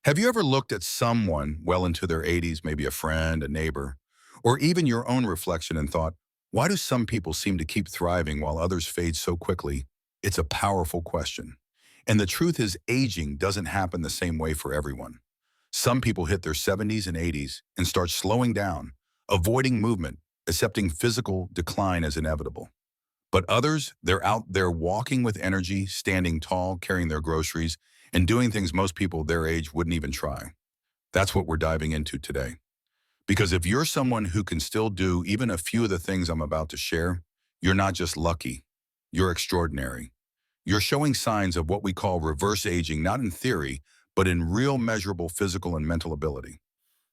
Have you ever looked at someone well into their 80s, maybe a friend, a neighbor, or even your own reflection and thought, why do some people seem to keep thriving while others fade so quickly? It's a powerful question. And the truth is, aging doesn't happen the same way for everyone. Some people hit their 70s and 80s and start slowing down, avoiding movement, accepting physical decline as inevitable. But others, they're out there walking with energy, standing tall, carrying their groceries, and doing things most people their age wouldn't even try. That's what we're diving into today. Because if you're someone who can still do even a few of the things I'm about to share, you're not just lucky, you're extraordinary. You're showing signs of what we call reverse aging, not in theory, but in real measurable physical and mental ability.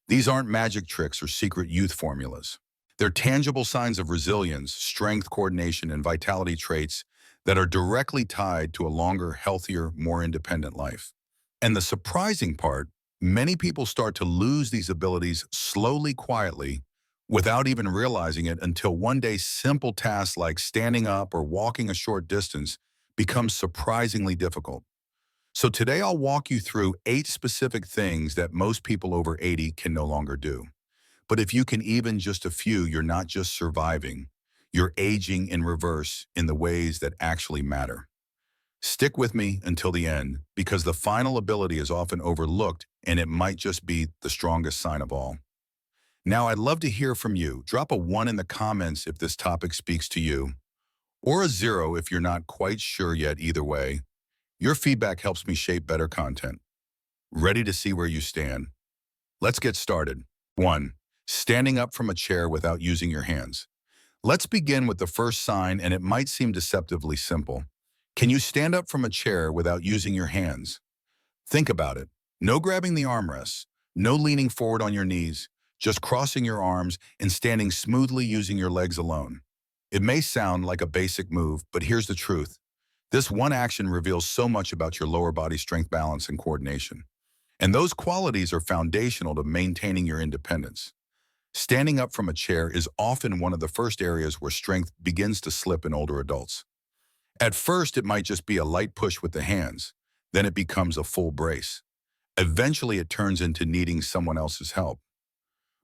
These aren't magic tricks or secret youth formulas. They're tangible signs of resilience, strength, coordination, and vitality traits that are directly tied to a longer, healthier, more independent life. And the surprising part, many people start to lose these abilities slowly, quietly, without even realizing it until one day simple tasks like standing up or walking a short distance become surprisingly difficult. So today I'll walk you through 8 specific things that most people over 80 can no longer do. But if you can even just a few, you're not just surviving, you're aging in reverse in the ways that actually matter. Stick with me until the end because the final ability is often overlooked and it might just be the strongest sign of all. Now, I'd love to hear from you. Drop a 1 in the comments if this topic speaks to you, or a 0 if you're not quite sure yet. Either way, your feedback helps me shape better content. Ready to see where you stand? Let's get started. 1. Standing up from a chair without using your hands. Let's begin with the first sign, and it might seem deceptively simple. Can you stand up from a chair without using your hands? Think about it. No grabbing the armrests, no leaning forward on your knees, just crossing your arms and standing smoothly using your legs alone. It may sound like a basic move, but here's the truth. This one action reveals so much about your lower body strength, balance, and coordination. And those qualities are foundational to maintaining your independence. Standing up from a chair is often one of the first areas where strength begins to slip in older adults. At first, it might just be a light push with the hands. Then it becomes a full brace. Eventually, it turns into needing someone else's help.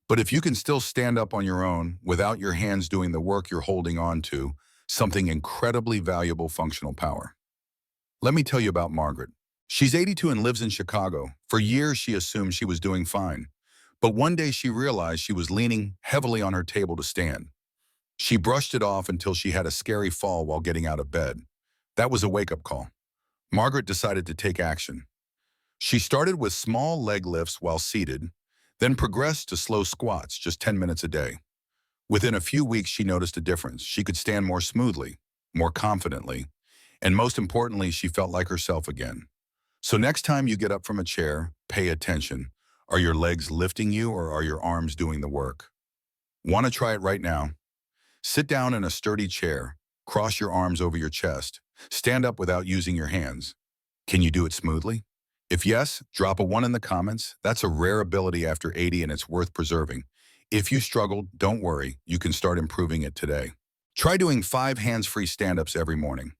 But if you can still stand up on your own without your hands doing the work you're holding on to, something incredibly valuable functional power. Let me tell you about Margaret. She's 82 and lives in Chicago. For years, she assumed she was doing fine. But one day she realized she was leaning heavily on her table to stand. She brushed it off until she had a scary fall while getting out of bed. That was a wake-up call. Margaret decided to take action. She started with small leg lifts while seated, then progressed to slow squats just 10 minutes a day. Within a few weeks, she noticed a difference. She could stand more smoothly, more confidently, and most importantly, she felt like herself again. So next time you get up from a chair, pay attention. Are your legs lifting you or are your arms doing the work? Want to try it right now? Sit down in a sturdy chair, cross your arms over your chest, stand up without using your hands. Can you do it smoothly? If yes, drop a 1 in the comments. That's a rare ability after 80 and it's worth preserving. If you struggled, don't worry, you can start improving it today. Try doing 5 hands-free stand-ups every morning.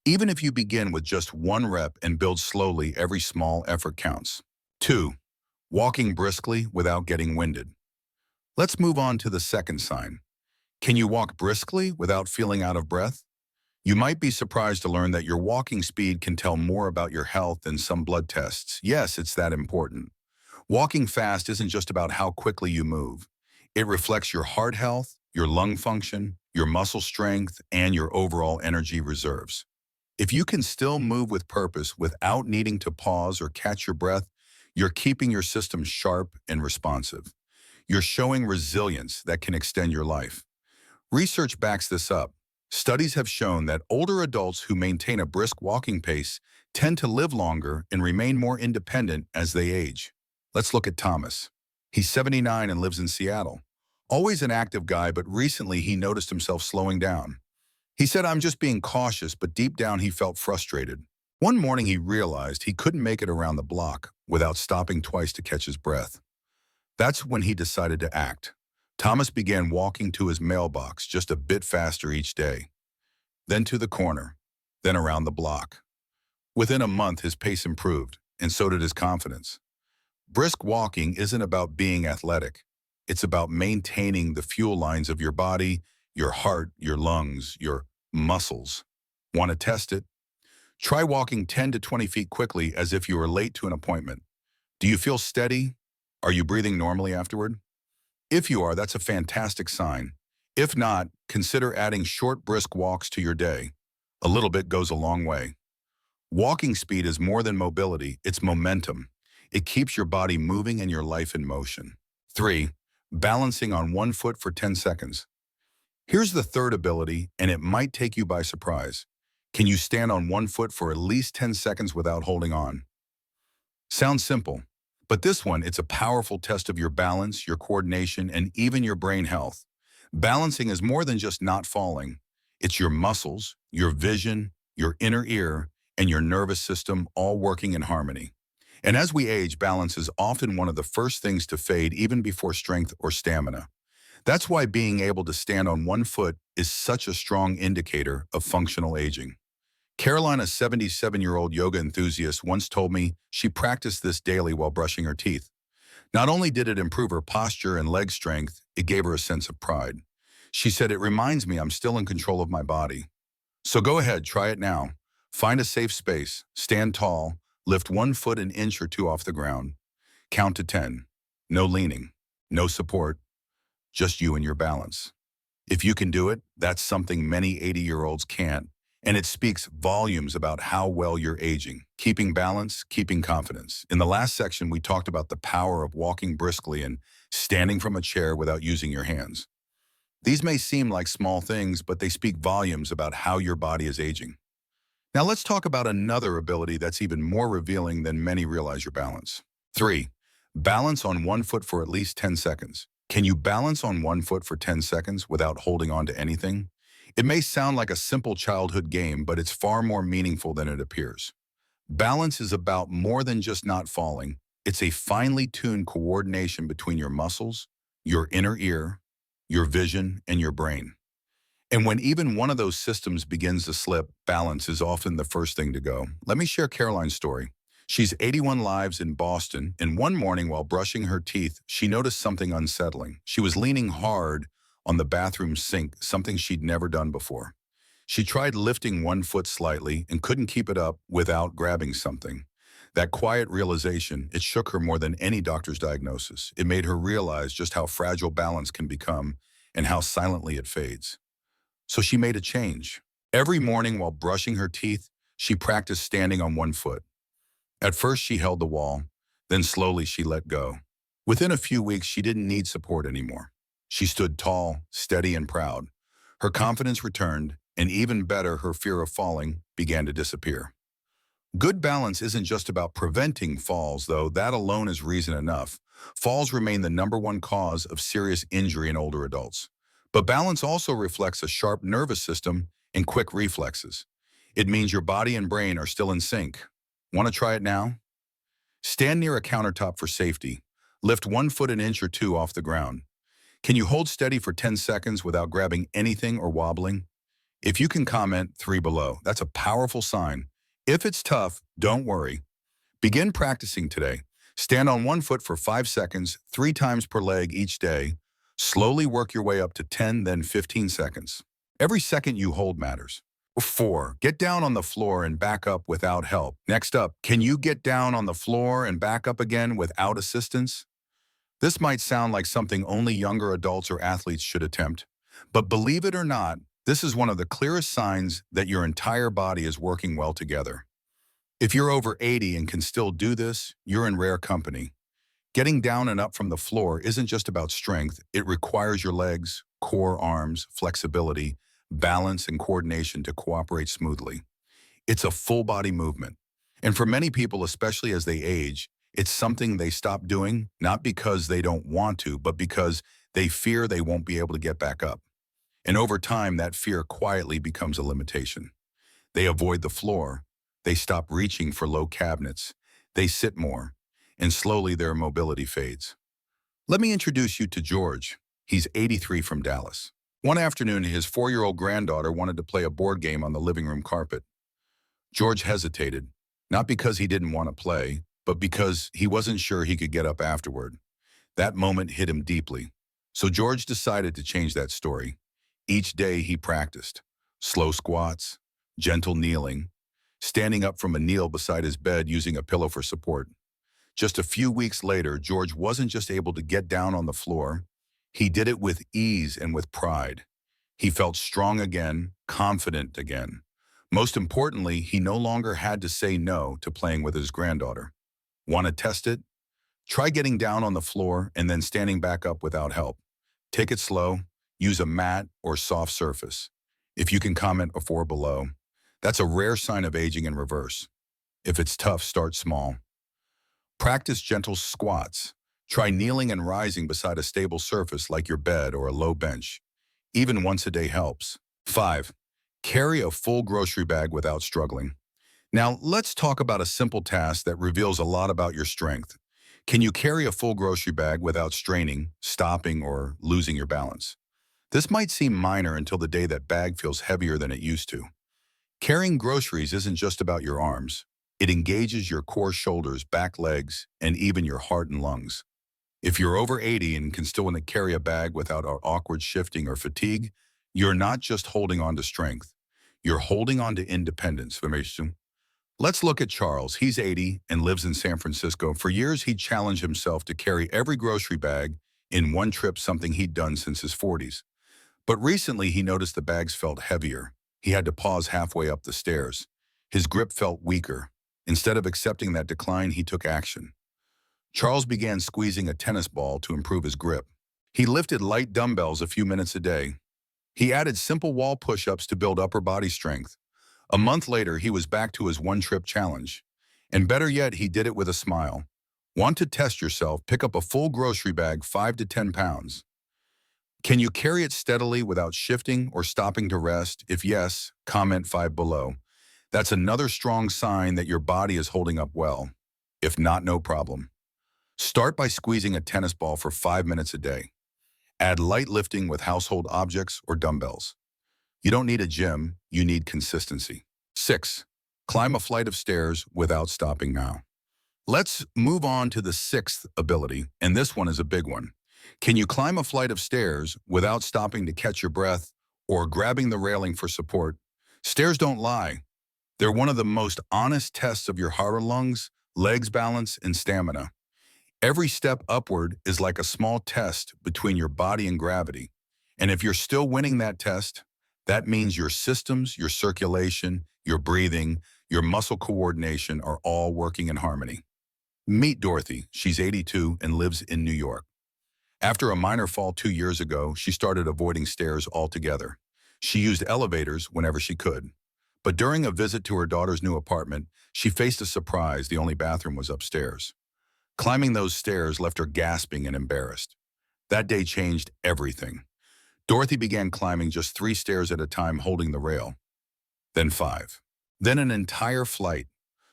Even if you begin with just 1 rep and build slowly, every small effort counts. 2. Walking briskly without getting winded. Let's move on to the second sign. Can you walk briskly without feeling out of breath? You might be surprised to learn that your walking speed can tell more about your health than some blood tests. Yes, it's that important. Walking fast isn't just about how quickly you move. It reflects your heart health, your lung function, your muscle strength, and your overall energy reserves. If you can still move with purpose without needing to pause or catch your breath, you're keeping your system sharp and responsive. You're showing resilience that can extend your life. Research backs this up. Studies have shown that older adults who maintain a brisk walking pace tend to live longer and remain more independent as they age. Let's look at Thomas. He's 79 and lives in Seattle. Always an active guy, but recently he noticed himself slowing down. He said, "I'm just being cautious," but deep down he felt frustrated. One morning he realized he couldn't make it around the block without stopping twice to catch his breath. That's when he decided to act. Thomas began walking to his mailbox just a bit faster each day, then to the corner, then around the block. Within a month, his pace improved, and so did his confidence. Brisk walking isn't about being athletic. It's about maintaining the fuel lines of your body, your heart, your lungs, your muscles. Want to test it? Try walking 10 to 20 feet quickly as if you were late to an appointment. Do you feel steady? Are you breathing normally afterward? If you are, that's a fantastic sign. If not, consider adding short, brisk walks to your day. A little bit goes a long way. Walking speed is more than mobility, it's momentum. It keeps your body moving and your life in motion. 3. Balancing on one foot for 10 seconds. Here's the third ability, and it might take you by surprise. Can you stand on one foot for at least 10 seconds without holding on? Sounds simple, but this one, it's a powerful test of your balance, your coordination, and even your brain health. Balancing is more than just not falling. It's your muscles, your vision, your inner ear, and your nervous system all working in harmony. And as we age, balance is often one of the first things to fade even before strength or stamina. That's why being able to stand on one foot is such a strong indicator of functional aging. Caroline, a 77-year-old yoga enthusiast, once told me she practiced this daily while brushing her teeth. Not only did it improve her posture and leg strength, it gave her a sense of pride. She said, "It reminds me I'm still in control of my body." So go ahead, try it now. Find a safe space, stand tall, lift one foot an inch or two off the ground. Count to 10. No leaning, no support, just you and your balance. If you can do it, that's something many 80-year-olds can't, and it speaks volumes about how well you're aging. Keeping balance, keeping confidence. In the last section, we talked about the power of walking briskly and standing from a chair without using your hands. These may seem like small things, but they speak volumes about how your body is aging. Now let's talk about another ability that's even more revealing than many realize: your balance. 3. Balance on one foot for at least 10 seconds. Can you balance on one foot for 10 seconds without holding on to anything? It may sound like a simple childhood game, but it's far more meaningful than it appears. Balance is about more than just not falling. It's a finely tuned coordination between your muscles, your inner ear, your vision, and your brain. And when even one of those systems begins to slip, balance is often the first thing to go. Let me share Caroline's story. She's 81 lives in Boston, and one morning while brushing her teeth, she noticed something unsettling. She was leaning hard on the bathroom sink, something she'd never done before. She tried lifting one foot slightly and couldn't keep it up without grabbing something. That quiet realization, it shook her more than any doctor's diagnosis. It made her realize just how fragile balance can become and how silently it fades. So she made a change. Every morning while brushing her teeth, she practiced standing on one foot. At first, she held the wall, then slowly she let go. Within a few weeks, she didn't need support anymore. She stood tall, steady, and proud. Her confidence returned, and even better, her fear of falling began to disappear. Good balance isn't just about preventing falls, though that alone is reason enough. Falls remain the #1 cause of serious injury in older adults. But balance also reflects a sharp nervous system and quick reflexes. It means your body and brain are still in sync. Want to try it now? Stand near a countertop for safety. Lift one foot an inch or two off the ground. Can you hold steady for 10 seconds without grabbing anything or wobbling? If you can, comment 3 below. That's a powerful sign. If it's tough, don't worry. Begin practicing today. Stand on one foot for 5 seconds, 3 times per leg each day. Slowly work your way up to 10, then 15 seconds. Every second you hold matters. 4. Get down on the floor and back up without help. Next up, can you get down on the floor and back up again without assistance? This might sound like something only younger adults or athletes should attempt, but believe it or not, this is one of the clearest signs that your entire body is working well together. If you're over 80 and can still do this, you're in rare company. Getting down and up from the floor isn't just about strength, it requires your legs, core, arms, flexibility, balance, and coordination to cooperate smoothly. It's a full body movement. And for many people, especially as they age, it's something they stop doing, not because they don't want to, but because they fear they won't be able to get back up. And over time, that fear quietly becomes a limitation. They avoid the floor. They stop reaching for low cabinets. They sit more, and slowly their mobility fades. Let me introduce you to George. He's 83 from Dallas. One afternoon, his 4-year-old granddaughter wanted to play a board game on the living room carpet. George hesitated, not because he didn't want to play, but because he wasn't sure he could get up afterward. That moment hit him deeply. So George decided to change that story. Each day he practiced. Slow squats, gentle kneeling, standing up from a kneel beside his bed using a pillow for support. Just a few weeks later, George wasn't just able to get down on the floor. He did it with ease and with pride. He felt strong again, confident again. Most importantly, he no longer had to say no to playing with his granddaughter. Want to test it? Try getting down on the floor and then standing back up without help. Take it slow. Use a mat or soft surface. If you can comment before or below. That's a rare sign of aging in reverse. If it's tough, start small. Practice gentle squats. Try kneeling and rising beside a stable surface like your bed or a low bench. Even once a day helps. 5. Carry a full grocery bag without struggling. Now, let's talk about a simple task that reveals a lot about your strength. Can you carry a full grocery bag without straining, stopping, or losing your balance? This might seem minor until the day that bag feels heavier than it used to. Carrying groceries isn't just about your arms. It engages your core, shoulders, back, legs, and even your heart and lungs. If you're over 80 and can still carry a bag without awkward shifting or fatigue, you're not just holding on to strength. You're holding on to independence. Let's look at Charles. He's 80 and lives in San Francisco. For years, he challenged himself to carry every grocery bag in one trip, something he'd done since his 40s. But recently, he noticed the bags felt heavier. He had to pause halfway up the stairs. His grip felt weaker. Instead of accepting that decline, he took action. Charles began squeezing a tennis ball to improve his grip. He lifted light dumbbells a few minutes a day. He added simple wall push-ups to build upper body strength. A month later, he was back to his one-trip challenge. And better yet, he did it with a smile. Want to test yourself? Pick up a full grocery bag, 5 to 10 pounds. Can you carry it steadily without shifting or stopping to rest? If yes, comment 5 below. That's another strong sign that your body is holding up well. If not, no problem. Start by squeezing a tennis ball for 5 minutes a day. Add light lifting with household objects or dumbbells. You don't need a gym, you need consistency. 6. Climb a flight of stairs without stopping now. Let's move on to the 6th ability, and this one is a big one. Can you climb a flight of stairs without stopping to catch your breath or grabbing the railing for support? Stairs don't lie. They're one of the most honest tests of your heart or lungs, legs balance, and stamina. Every step upward is like a small test between your body and gravity. And if you're still winning that test, that means your systems, your circulation, your breathing, your muscle coordination are all working in harmony. Meet Dorothy. She's 82 and lives in New York. After a minor fall 2 years ago, she started avoiding stairs altogether. She used elevators whenever she could. But during a visit to her daughter's new apartment, she faced a surprise. The only bathroom was upstairs. Climbing those stairs left her gasping and embarrassed. That day changed everything. Dorothy began climbing just 3 stairs at a time, holding the rail. Then 5. Then an entire flight.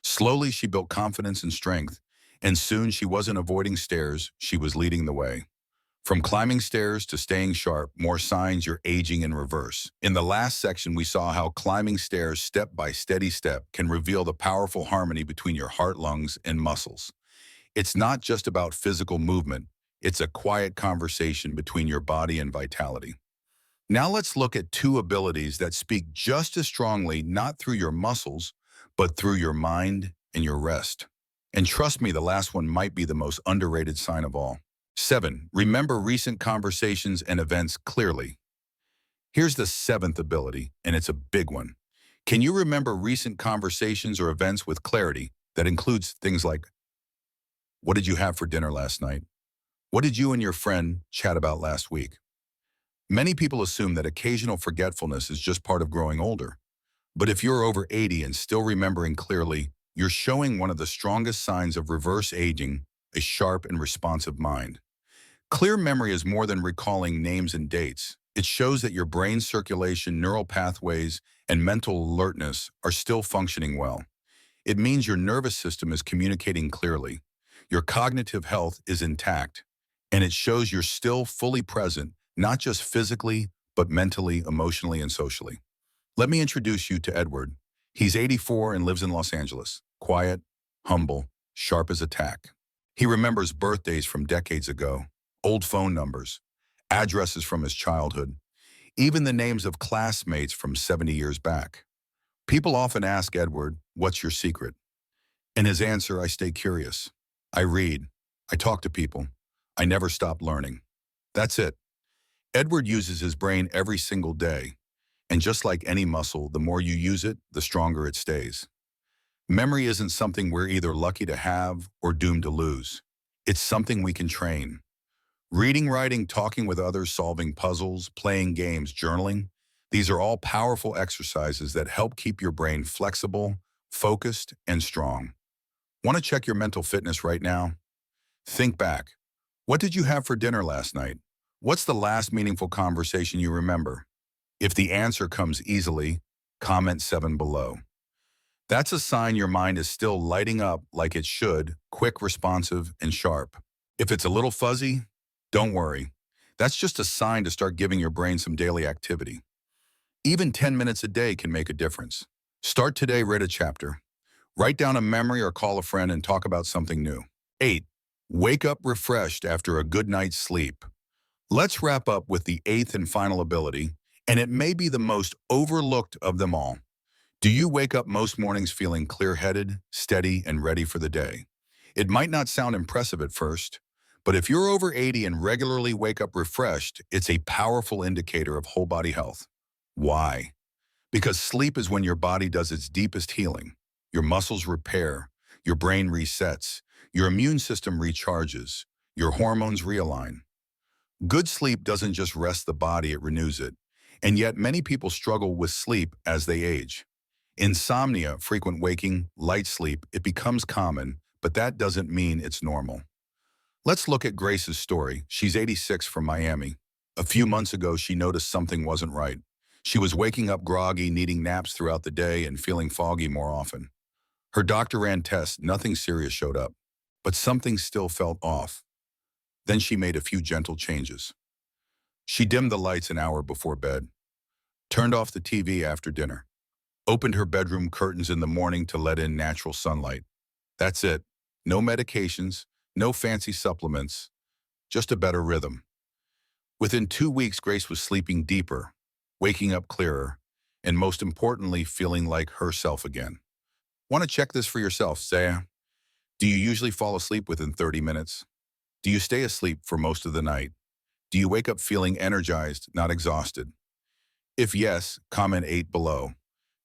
Slowly, she built confidence and strength, and soon she wasn't avoiding stairs, she was leading the way. From climbing stairs to staying sharp, more signs you're aging in reverse. In the last section, we saw how climbing stairs step by steady step can reveal the powerful harmony between your heart, lungs, and muscles. It's not just about physical movement. It's a quiet conversation between your body and vitality. Now let's look at 2 abilities that speak just as strongly, not through your muscles, but through your mind and your rest. And trust me, the last one might be the most underrated sign of all. 7. Remember recent conversations and events clearly. Here's the 7th ability, and it's a big one. Can you remember recent conversations or events with clarity? That includes things like, what did you have for dinner last night? What did you and your friend chat about last week? Many people assume that occasional forgetfulness is just part of growing older. But if you're over 80 and still remembering clearly, you're showing one of the strongest signs of reverse aging, a sharp and responsive mind. Clear memory is more than recalling names and dates. It shows that your brain's circulation, neural pathways, and mental alertness are still functioning well. It means your nervous system is communicating clearly. Your cognitive health is intact, and it shows you're still fully present, not just physically, but mentally, emotionally, and socially. Let me introduce you to Edward. He's 84 and lives in Los Angeles. Quiet, humble, sharp as a tack. He remembers birthdays from decades ago, old phone numbers, addresses from his childhood, even the names of classmates from 70 years back. People often ask Edward, "What's your secret?" And his answer, "I stay curious. I read. I talk to people. I never stop learning." That's it. Edward uses his brain every single day. And just like any muscle, the more you use it, the stronger it stays. Memory isn't something we're either lucky to have or doomed to lose. It's something we can train. Reading, writing, talking with others, solving puzzles, playing games, journaling, these are all powerful exercises that help keep your brain flexible, focused, and strong. Want to check your mental fitness right now? Think back. What did you have for dinner last night? What's the last meaningful conversation you remember? If the answer comes easily, comment 7 below. That's a sign your mind is still lighting up like it should, quick, responsive, and sharp. If it's a little fuzzy, don't worry. That's just a sign to start giving your brain some daily activity. Even 10 minutes a day can make a difference. Start today, read a chapter. Write down a memory or call a friend and talk about something new. 8. Wake up refreshed after a good night's sleep. Let's wrap up with the 8th and final ability, and it may be the most overlooked of them all. Do you wake up most mornings feeling clear-headed, steady, and ready for the day? It might not sound impressive at first, but if you're over 80 and regularly wake up refreshed, it's a powerful indicator of whole body health. Why? Because sleep is when your body does its deepest healing. Your muscles repair, your brain resets, your immune system recharges, your hormones realign. Good sleep doesn't just rest the body, it renews it. And yet many people struggle with sleep as they age. Insomnia, frequent waking, light sleep, it becomes common, but that doesn't mean it's normal. Let's look at Grace's story. She's 86 from Miami. A few months ago, she noticed something wasn't right. She was waking up groggy, needing naps throughout the day, and feeling foggy more often. Her doctor ran tests, nothing serious showed up, but something still felt off. Then she made a few gentle changes. She dimmed the lights an hour before bed, turned off the TV after dinner, opened her bedroom curtains in the morning to let in natural sunlight. That's it. No medications, no fancy supplements, just a better rhythm. Within 2 weeks, Grace was sleeping deeper, waking up clearer, and most importantly, feeling like herself again. Want to check this for yourself, Saya? Do you usually fall asleep within 30 minutes? Do you stay asleep for most of the night? Do you wake up feeling energized, not exhausted? If yes, comment 8 below.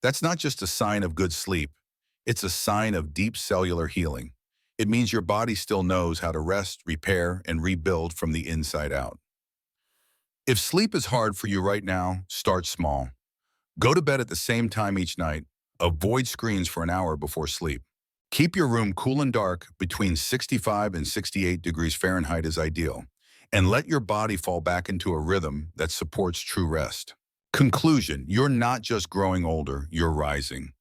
That's not just a sign of good sleep. It's a sign of deep cellular healing. It means your body still knows how to rest, repair, and rebuild from the inside out. If sleep is hard for you right now, start small. Go to bed at the same time each night. Avoid screens for an hour before sleep. Keep your room cool and dark. Between 65 and 68 degrees Fahrenheit is ideal. And let your body fall back into a rhythm that supports true rest. Conclusion: you're not just growing older, you're rising.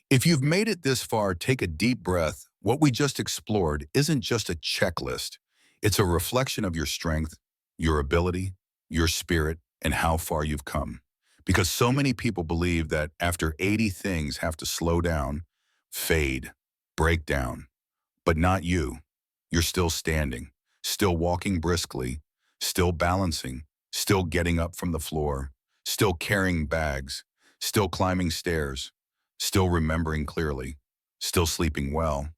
If you've made it this far, take a deep breath. What we just explored isn't just a checklist. It's a reflection of your strength, your ability, your spirit, and how far you've come. Because so many people believe that after 80 things have to slow down, fade, break down. But not you. You're still standing, still walking briskly, still balancing, still getting up from the floor, still carrying bags, still climbing stairs, still remembering clearly, still sleeping well.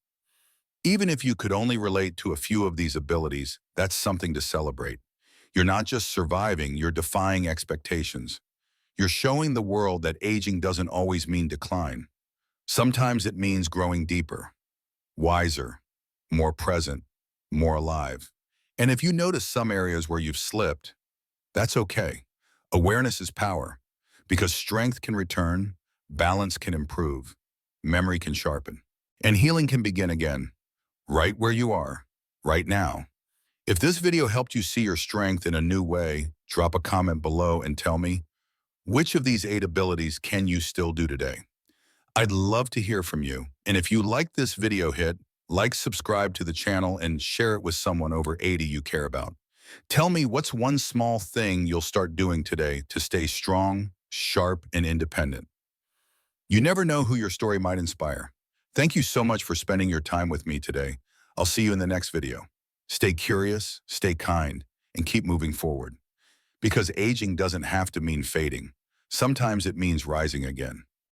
Even if you could only relate to a few of these abilities, that's something to celebrate. You're not just surviving, you're defying expectations. You're showing the world that aging doesn't always mean decline. Sometimes it means growing deeper, wiser, more present, more alive. And if you notice some areas where you've slipped, that's okay. Awareness is power, because strength can return, balance can improve, memory can sharpen, and healing can begin again, right where you are, right now. If this video helped you see your strength in a new way, drop a comment below and tell me, which of these 8 abilities can you still do today? I'd love to hear from you. And if you like this video, hit like, subscribe to the channel, and share it with someone over 80 you care about. Tell me, what's one small thing you'll start doing today to stay strong, sharp, and independent? You never know who your story might inspire. Thank you so much for spending your time with me today. I'll see you in the next video. Stay curious, stay kind, and keep moving forward. Because aging doesn't have to mean fading. Sometimes it means rising again.